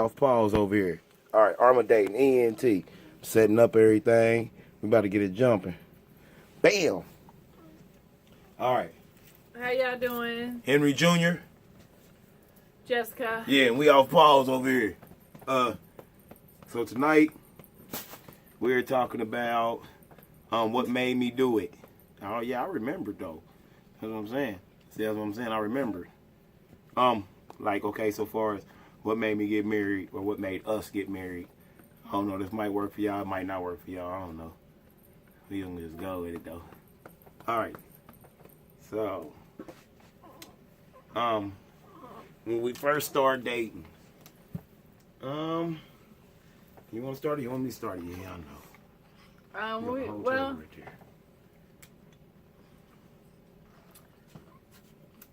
Off pause over here. All right, Armor dating ENT. Setting up everything. We about to get it jumping. Bam. All right. How y'all doing? Henry Jr. Jessica. Yeah, and we off pause over here. So tonight we're talking about what made me do it. Oh yeah, I remember though. That's what I'm saying. See, that's what I'm saying. I remember. Like okay, so far as what made me get married or what made us get married. I don't know. This might work for y'all. It might not work for y'all. I don't know. We gonna just go with it though. All right. So, when we first started dating, you want to start or you want me to start? Yeah, I know.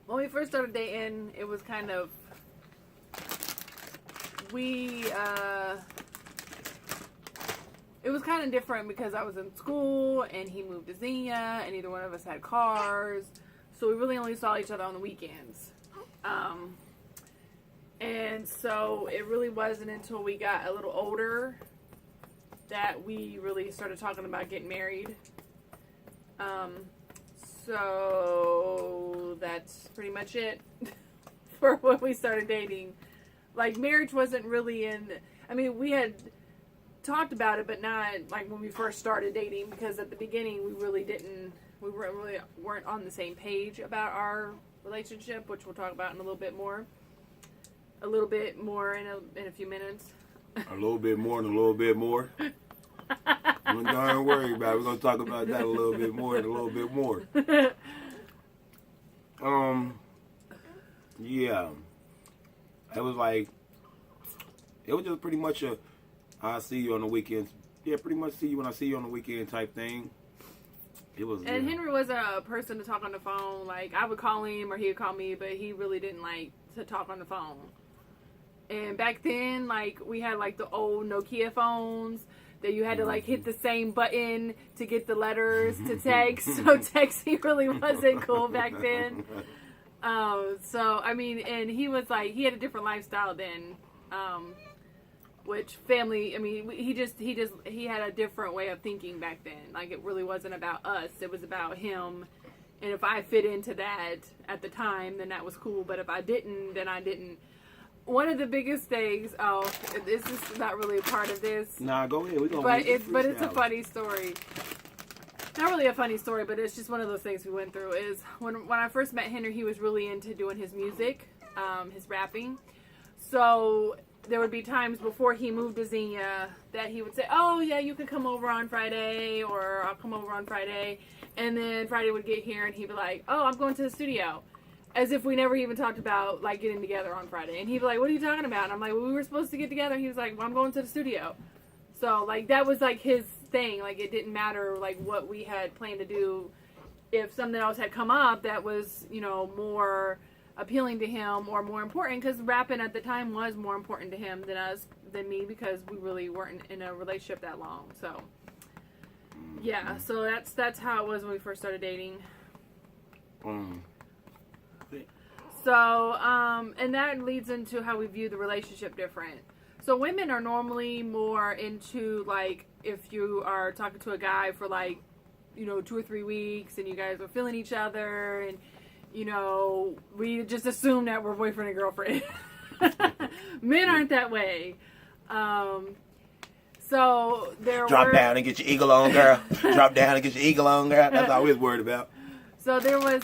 When we first started dating, it was kind of, it was kind of different because I was in school and he moved to Xenia and neither one of us had cars. So we really only saw each other on the weekends. And so it really wasn't until we got a little older that we really started talking about getting married. So that's pretty much it for when we started dating. Like, marriage wasn't really we had talked about it, but not like when we first started dating, because at the beginning we weren't on the same page about our relationship, which we'll talk about in a little bit more in a few minutes. A little bit more and a little bit more. Don't worry about it. We're gonna talk about that a little bit more and a little bit more. Yeah. It was just pretty much I see you on the weekends. Yeah, pretty much see you when I see you on the weekend type thing. It was. And Henry was a person to talk on the phone. Like, I would call him or he would call me, but he really didn't like to talk on the phone. And back then, like, we had like the old Nokia phones that you had to like hit the same button to get the letters to text. So texting really wasn't cool back then. And he was like, he had a different lifestyle then. Which family, he had a different way of thinking back then. Like, it really wasn't about us. It was about him. And if I fit into that at the time, then that was cool. But if I didn't, then I didn't. One of the biggest things, this is not really a part of this. Nah, go ahead. But it's a funny story. Not really a funny story, but it's just one of those things we went through. Is when I first met Henry, he was really into doing his music, his rapping. So there would be times before he moved to Xenia that he would say, oh yeah, you can come over on Friday, or I'll come over on Friday. And then Friday would get here and he'd be like, oh, I'm going to the studio. As if we never even talked about like getting together on Friday. And he'd be like, what are you talking about? And I'm like, well, we were supposed to get together. He was like, well, I'm going to the studio. So like, that was like his thing. Like, it didn't matter like what we had planned to do. If something else had come up that was, more appealing to him or more important, because rapping at the time was more important to him than me, because we really weren't in a relationship that long. So yeah, so that's how it was when we first started dating. So and that leads into how we view the relationship different. So women are normally more into, like, if you are talking to a guy for like 2 or 3 weeks and you guys are feeling each other, and we just assume that we're boyfriend and girlfriend. Men aren't that way. So Drop down and get your eagle on, girl. Drop down and get your eagle on, girl. That's all we was worried about. So there were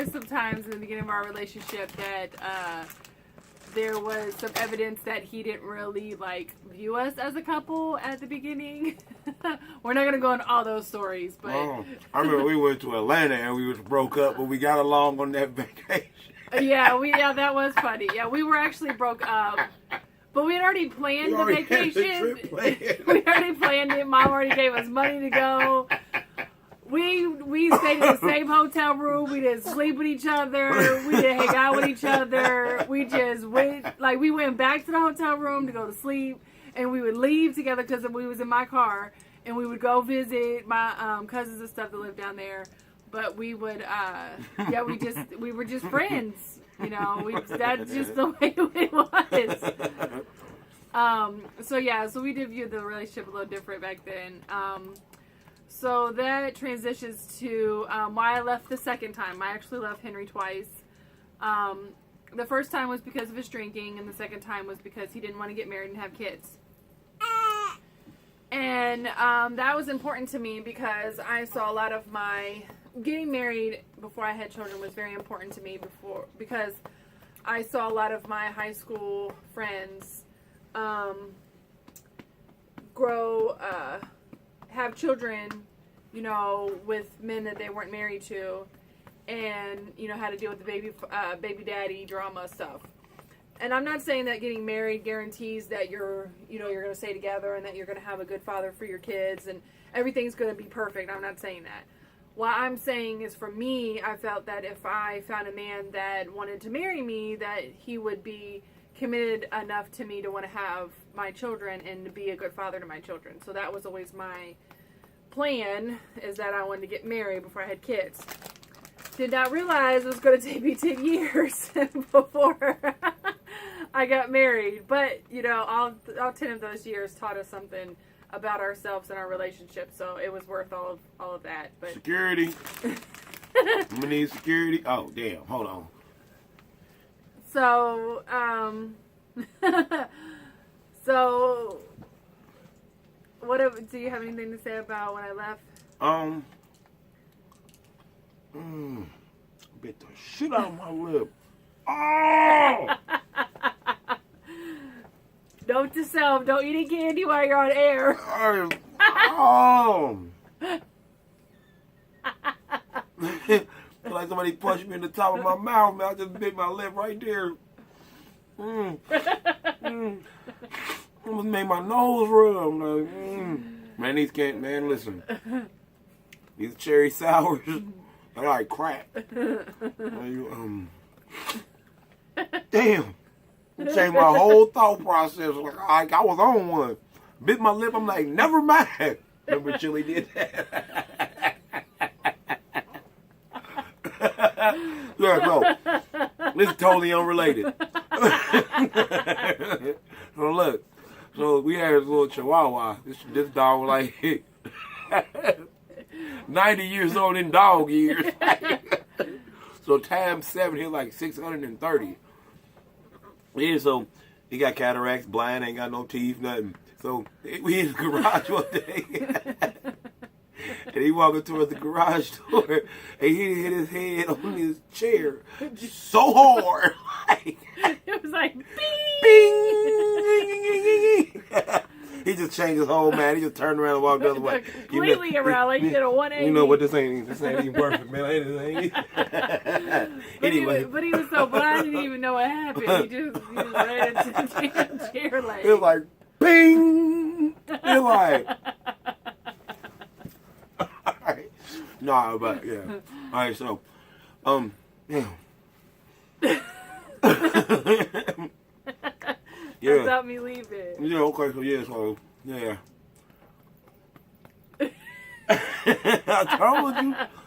some times in the beginning of our relationship that there was some evidence that he didn't really like view us as a couple at the beginning. We're not gonna go into all those stories, but I remember we went to Atlanta and we was broke up, but we got along on that vacation. Yeah, that was funny. Yeah, we were actually broke up, but we had already planned the vacation. We already planned it. Mom already gave us money to go. We stayed in the same hotel room. We didn't sleep with each other. We didn't hang out with each other. We just we went back to the hotel room to go to sleep, and we would leave together because we was in my car, and we would go visit my cousins and stuff that lived down there. But we would, we were just friends. You know, that's just the way it was. So we did view the relationship a little different back then. So that transitions to why I left the second time. I actually left Henry twice. The first time was because of his drinking, and the second time was because he didn't want to get married and have kids. And that was important to me because I saw a lot of my getting married before I had children was very important to me because I saw a lot of my high school friends have children, you know, with men that they weren't married to, and you know, had to deal with the baby daddy drama stuff. And I'm not saying that getting married guarantees that you're going to stay together and that you're going to have a good father for your kids and everything's going to be perfect. I'm not saying that. What I'm saying is, for me, I felt that if I found a man that wanted to marry me, that he would be committed enough to me to want to have my children and to be a good father to my children. So that was always my plan, is that I wanted to get married before I had kids. Did not realize it was going to take me 10 years before I got married. But, you know, all 10 of those years taught us something about ourselves and our relationship. So it was worth all of that. But security. I'm going to need security. Oh, damn. Hold on. So, do you have anything to say about when I left? Bit the shit out of my lip. Oh! Note to self, don't eat any candy while you're on air. Oh! Like somebody punched me in the top of my mouth, man. I just bit my lip right there. Almost made my nose rub. Like, Man, these can't, man, listen. These cherry sours, they're like crap. Damn. It changed my whole thought process. Like I was on one. Bit my lip, I'm like, never mind. Remember Chili did that? Yeah, so, this is totally unrelated. So look, so we had this little chihuahua. This dog was like 90 years old in dog years. So times 7, he's like 630. Yeah, so he got cataracts, blind, ain't got no teeth, nothing. So we in the garage one day. And he walking towards the garage door, and he hit his head on his chair so hard. It was like, bing! He just changed his whole man. He just turned around and walked the other way. Completely around, like he did a 180. You know what, this ain't even perfect, man. Anyway. But he was so blind, he didn't even know what happened. He just ran into the chair like. It was like, bing! You're like... Nah, but yeah. All right, so, yeah. Yeah. Without me leaving. Yeah. Okay. So yeah. So yeah.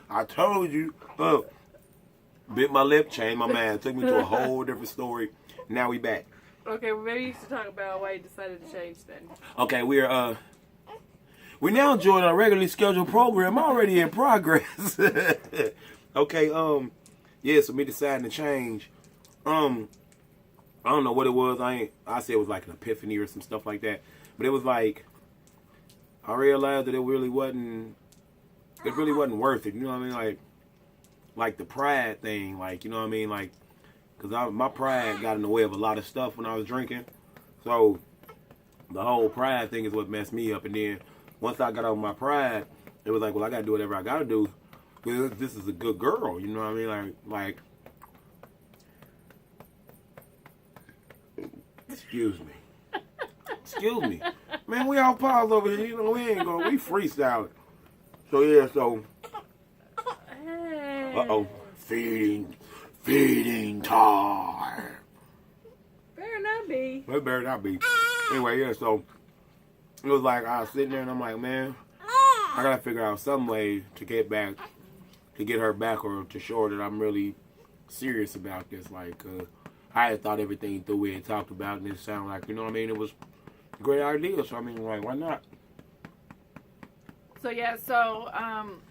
I told you. Bit my lip, changed my mind. Took me to a whole different story. Now we back. Okay. Well, maybe you should talk about why you decided to change then. Okay. We're now enjoying our regularly scheduled program, already in progress. Okay, yeah, so me deciding to change. I don't know what it was. I said it was like an epiphany or some stuff like that. But it was like, I realized that it really wasn't worth it. You know what I mean? Like the pride thing, like, you know what I mean? Like, because my pride got in the way of a lot of stuff when I was drinking. So, the whole pride thing is what messed me up. And then, once I got over my pride, it was like, well, I got to do whatever I got to do. Because this is a good girl, you know what I mean? Like, excuse me. Man, we all pause over here. You know, we freestyling. So, yeah, so. Hey. Uh-oh. Feeding time. Better not be. It better not be. Anyway, yeah, so. It was like, I was sitting there and I'm like, man, I got to figure out some way to get her back or to show her that I'm really serious about this. Like, I had thought everything through we had talked about, and it sounded like, you know what I mean, it was a great idea. So, I mean, like, why not? So, yeah, so,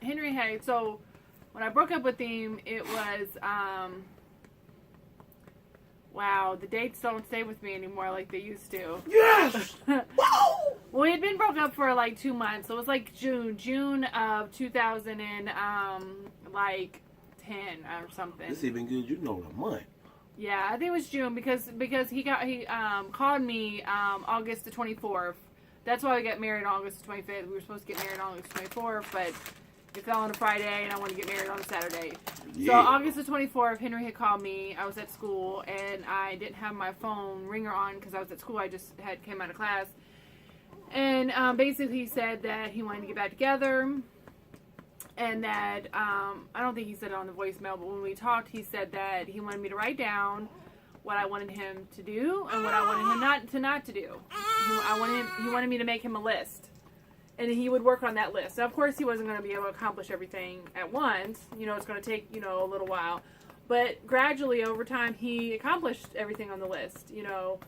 Henry had, so, when I broke up with him, it was, wow, the dates don't stay with me anymore like they used to. Yes! Well, we had been broke up for like 2 months. So it was like June of 2000 and, like 10 or something. It's even good you know the month. Yeah, I think it was June because he called me August the 24th. That's why we got married on August the 25th. We were supposed to get married on August 24th, but it fell on a Friday, and I wanted to get married on a Saturday. Yeah. So August the 24th, Henry had called me. I was at school, and I didn't have my phone ringer on because I was at school. I just came out of class. And basically he said that he wanted to get back together, and that, I don't think he said it on the voicemail, but when we talked, he said that he wanted me to write down what I wanted him to do and what I wanted him not to do. He wanted me to make him a list. And he would work on that list. Now, of course, he wasn't going to be able to accomplish everything at once. You know, it's going to take, you know, a little while. But gradually, over time, he accomplished everything on the list, you know.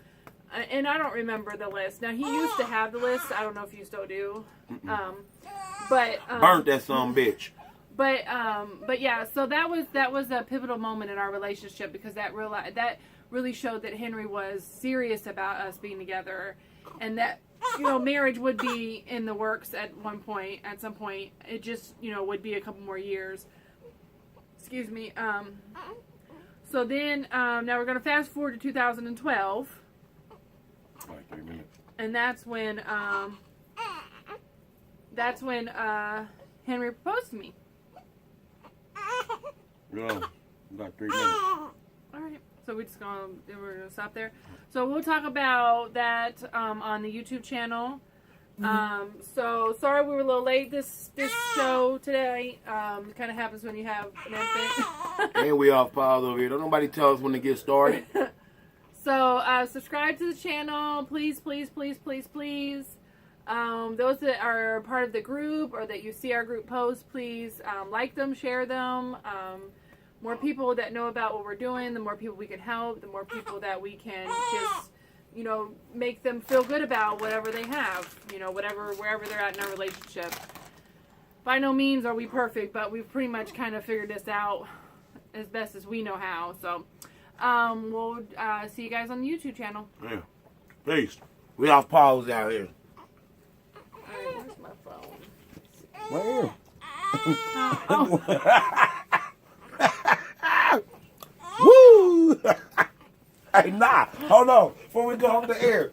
And I don't remember the list. Now, he used to have the list. I don't know if you still do. Burnt that son bitch. But yeah, so that was a pivotal moment in our relationship because that really showed that Henry was serious about us being together, and that, you know, marriage would be in the works at some point. It just, you know, would be a couple more years. Excuse me. So then, now we're going to fast forward to 2012. Like 3 minutes. And that's when Henry proposed to me. No, about 3 minutes. All right. So we're gonna stop there. So we'll talk about that on the YouTube channel. So sorry we were a little late this show today. It kind of happens when you have an infant. And we off pause over here. Don't nobody tell us when to get started. So subscribe to the channel, please, please, please, please, please. Those that are part of the group or that you see our group posts, please like them, share them. More people that know about what we're doing, the more people we can help, the more people that we can just, you know, make them feel good about whatever they have, you know, wherever they're at in our relationship. By no means are we perfect, but we've pretty much kind of figured this out as best as we know how. So, we'll see you guys on the YouTube channel. Yeah. Peace. We off pause out here. Alright, where's my phone? Where? Woo! Hey, nah. Hold on. Before we go off the air.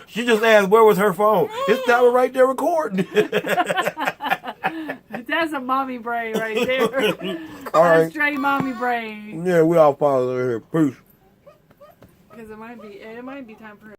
She just asked where was her phone. It's that one right there recording. That's a mommy brain right there. All right. That's straight mommy brain. Yeah, we all pause over here. Peace. Because it might be time for her.